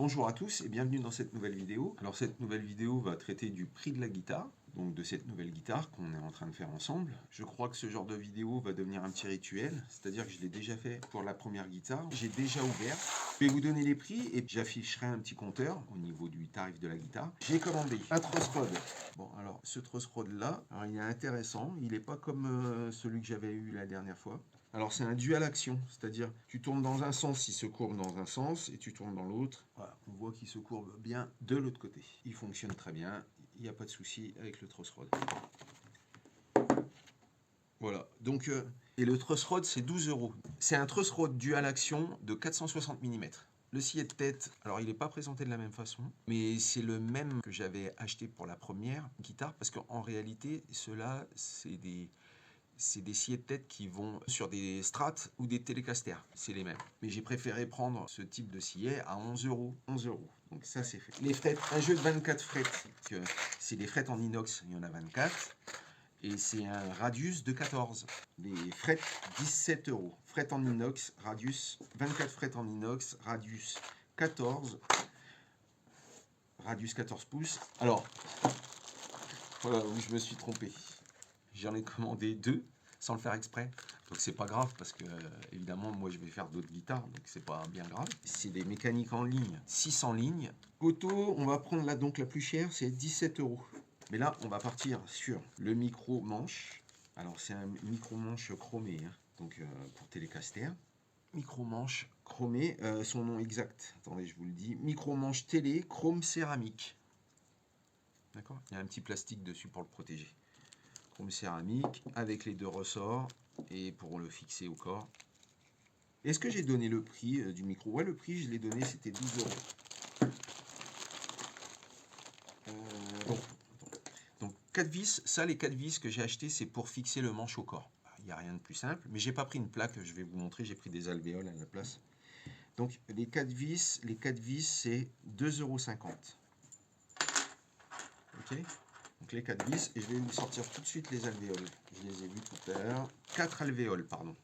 Bonjour à tous et bienvenue dans cette nouvelle vidéo. Alors cette nouvelle vidéo va traiter du prix de la guitare, donc de cette nouvelle guitare qu'on est en train de faire ensemble. Je crois que ce genre de vidéo va devenir un petit rituel, c'est-à-dire que je l'ai déjà fait pour la première guitare. J'ai déjà ouvert. Je vais vous donner les prix et j'afficherai un petit compteur au niveau du tarif de la guitare. J'ai commandé un truss rod. Bon, alors ce truss rod là, alors, il est intéressant. Il n'est pas comme celui que j'avais eu la dernière fois. Alors c'est un dual action, c'est-à-dire tu tournes dans un sens, il se courbe dans un sens, et tu tournes dans l'autre. Voilà, on voit qu'il se courbe bien de l'autre côté. Il fonctionne très bien, il n'y a pas de souci avec le truss rod. Voilà, donc, et le truss rod c'est 12 €. C'est un truss rod dual action de 460 mm. Le sillet de tête, alors il n'est pas présenté de la même façon, mais c'est le même que j'avais acheté pour la première guitare, parce qu'en réalité, ceux-là, c'est des sciés de tête qui vont sur des Strat ou des Telecaster, c'est les mêmes. Mais j'ai préféré prendre ce type de sillet à 11 €. 11 €. Donc ça c'est fait. Les frettes, un jeu de 24 frettes, c'est des frettes en inox, il y en a 24. Et c'est un radius de 14. Les frettes, 17 €. Frettes en inox, radius, 24 frettes en inox, radius 14. Radius 14 pouces. Alors, voilà où je me suis trompé. J'en ai commandé 2 sans le faire exprès. Donc c'est pas grave parce que évidemment moi je vais faire d'autres guitares, donc c'est pas bien grave. C'est des mécaniques en ligne, 600 lignes. Auto, on va prendre là donc la plus chère, c'est 17 €. Mais là on va partir sur le micro manche. Alors c'est un micro manche chromé, hein, donc pour Telecaster. Micro manche chromé, son nom exact, attendez je vous le dis, micro manche télé chrome céramique. D'accord, il y a un petit plastique dessus pour le protéger. Chrome céramique avec les deux ressorts et pour le fixer au corps. Est-ce que j'ai donné le prix du micro? Ouais, le prix je l'ai donné, c'était 12 €. Donc 4 vis, ça les 4 vis que j'ai acheté c'est pour fixer le manche au corps. Il n'y a rien de plus simple, mais j'ai pas pris une plaque, je vais vous montrer, j'ai pris des alvéoles à la place. Donc les 4 vis c'est 2,50 €. Ok, donc les 4 vis, et je vais vous sortir tout de suite les alvéoles. Je les ai vus tout à l'heure. 4 alvéoles, pardon.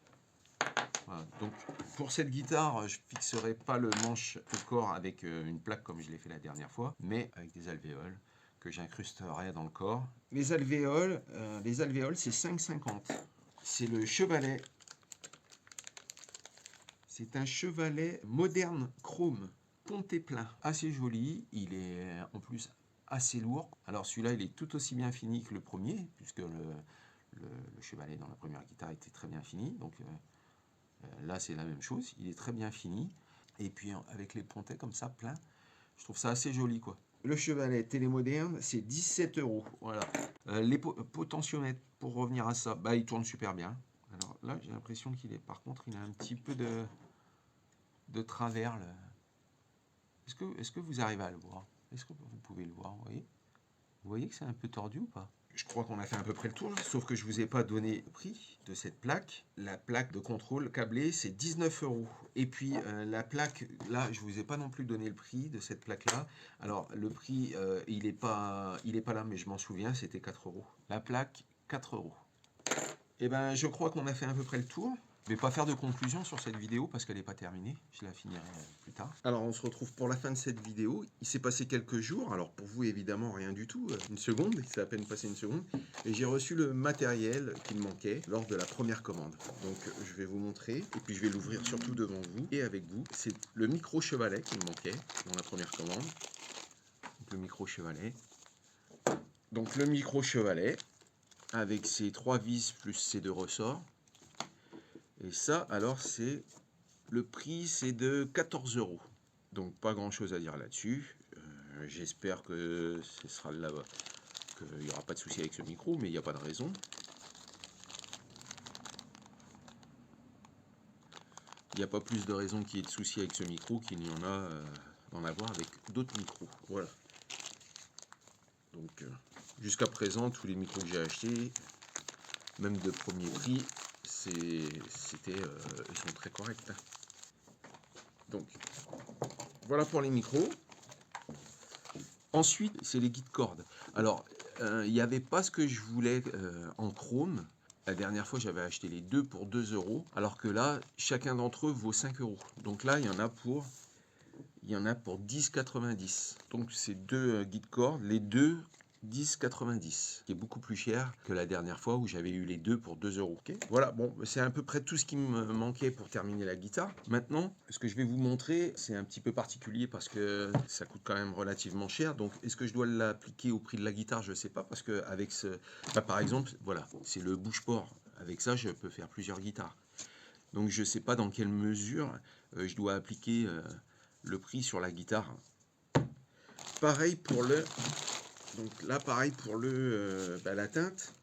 Voilà. Donc pour cette guitare, je fixerai pas le manche au corps avec une plaque comme je l'ai fait la dernière fois, mais avec des alvéoles que j'incrusterai dans le corps. Les alvéoles c'est 5,50 €. C'est le chevalet. C'est un chevalet moderne chrome, ponté plein. Assez joli, il est en plus assez lourd. Alors celui-là, il est tout aussi bien fini que le premier, puisque le chevalet dans la première guitare était très bien fini. Donc là, c'est la même chose, il est très bien fini. Et puis avec les pontets comme ça, plein, je trouve ça assez joli, quoi. Le chevalet télémoderne, c'est 17 €. Voilà. Les potentiomètres, pour revenir à ça, bah, il tourne super bien. Alors là, j'ai l'impression qu'il est, par contre, il a un petit peu de travers. Est-ce que vous arrivez à le voir? Est-ce que vous pouvez le voir? Vous voyez que c'est un peu tordu ou pas? Je crois qu'on a fait à peu près le tour, sauf que je ne vous ai pas donné le prix de cette plaque. La plaque de contrôle câblée, c'est 19 €. Et puis la plaque, là, je ne vous ai pas non plus donné le prix de cette plaque-là. Alors, le prix, il n'est pas là, mais je m'en souviens, c'était 4 €. La plaque, 4 €. Eh ben, je crois qu'on a fait à peu près le tour. Je ne vais pas faire de conclusion sur cette vidéo parce qu'elle n'est pas terminée. Je la finirai plus tard. Alors, on se retrouve pour la fin de cette vidéo. Il s'est passé quelques jours. Alors, pour vous, évidemment, rien du tout. Une seconde. Il s'est à peine passé une seconde. Et j'ai reçu le matériel qui me manquait lors de la première commande. Donc, je vais vous montrer. Et puis, je vais l'ouvrir surtout devant vous et avec vous. C'est le micro chevalet qui me manquait dans la première commande. Donc, le micro chevalet. Donc, le micro chevalet avec ses 3 vis plus ses 2 ressorts. Et ça, alors, c'est le prix, c'est de 14 €. Donc, pas grand-chose à dire là-dessus. J'espère que ce sera là-bas, qu'il n'y aura pas de souci avec ce micro, mais il n'y a pas de raison. Il n'y a pas plus de raison qu'il y ait de souci avec ce micro qu'il n'y en a d'en avoir avec d'autres micros. Voilà. Donc, jusqu'à présent, tous les micros que j'ai achetés, même de premier prix, ils sont très corrects. Donc, voilà pour les micros. Ensuite, c'est les guides cordes. Alors, il n'y avait pas ce que je voulais en chrome. La dernière fois, j'avais acheté les deux pour 2 €, alors que là, chacun d'entre eux vaut 5 €. Donc là, il y en a pour il y en a pour 10,90. Donc c'est deux guides cordes, les deux 10,90, qui est beaucoup plus cher que la dernière fois où j'avais eu les deux pour 2 euros. Okay, voilà, bon, c'est à peu près tout ce qui me manquait pour terminer la guitare. Maintenant, ce que je vais vous montrer, c'est un petit peu particulier parce que ça coûte quand même relativement cher. Donc, est-ce que je dois l'appliquer au prix de la guitare? Je ne sais pas, parce que avec ce, bah, par exemple, voilà, c'est le bouche-port. Avec ça, je peux faire plusieurs guitares. Donc, je ne sais pas dans quelle mesure je dois appliquer le prix sur la guitare. Pareil pour le... Donc là, pareil pour la teinte.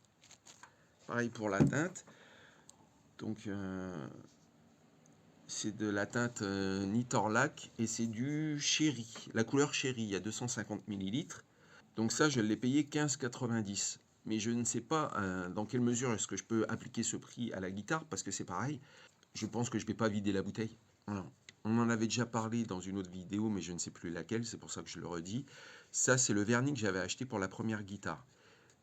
Pareil pour la teinte. Donc, c'est de la teinte Nitorlac et c'est du Chéri. La couleur Chéri, il y a 250 ml. Donc ça, je l'ai payé 15,90. Mais je ne sais pas dans quelle mesure est-ce que je peux appliquer ce prix à la guitare, parce que c'est pareil. Je pense que je ne vais pas vider la bouteille. Alors, on en avait déjà parlé dans une autre vidéo, mais je ne sais plus laquelle, c'est pour ça que je le redis. Ça, c'est le vernis que j'avais acheté pour la première guitare.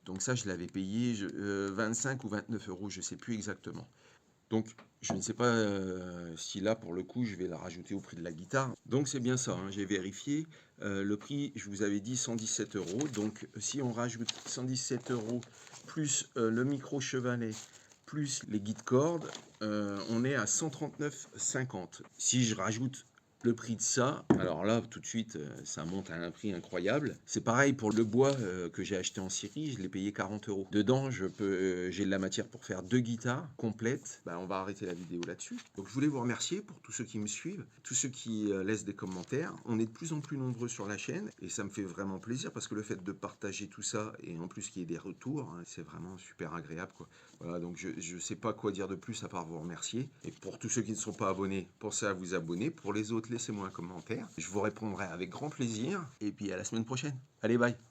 Donc ça, je l'avais payé 25 ou 29 euros, je ne sais plus exactement. Donc, je ne sais pas si là, pour le coup, je vais la rajouter au prix de la guitare. Donc, c'est bien ça, hein, j'ai vérifié. Le prix, je vous avais dit 117 euros. Donc, si on rajoute 117 euros plus le micro chevalet, plus les guides cordes, on est à 139,50. Si je rajoute le prix de ça, alors là, tout de suite, ça monte à un prix incroyable. C'est pareil pour le bois que j'ai acheté en Syrie, je l'ai payé 40 euros. Dedans, j'ai de la matière pour faire 2 guitares complètes. On va arrêter la vidéo là-dessus. Donc, je voulais vous remercier pour tous ceux qui me suivent, tous ceux qui laissent des commentaires. On est de plus en plus nombreux sur la chaîne et ça me fait vraiment plaisir parce que le fait de partager tout ça et en plus qu'il y ait des retours, hein, c'est vraiment super agréable, quoi. Voilà, donc je ne sais pas quoi dire de plus à part vous remercier. Et pour tous ceux qui ne sont pas abonnés, pensez à vous abonner. Pour les autres, laissez-moi un commentaire. Je vous répondrai avec grand plaisir. Et puis à la semaine prochaine. Allez, bye!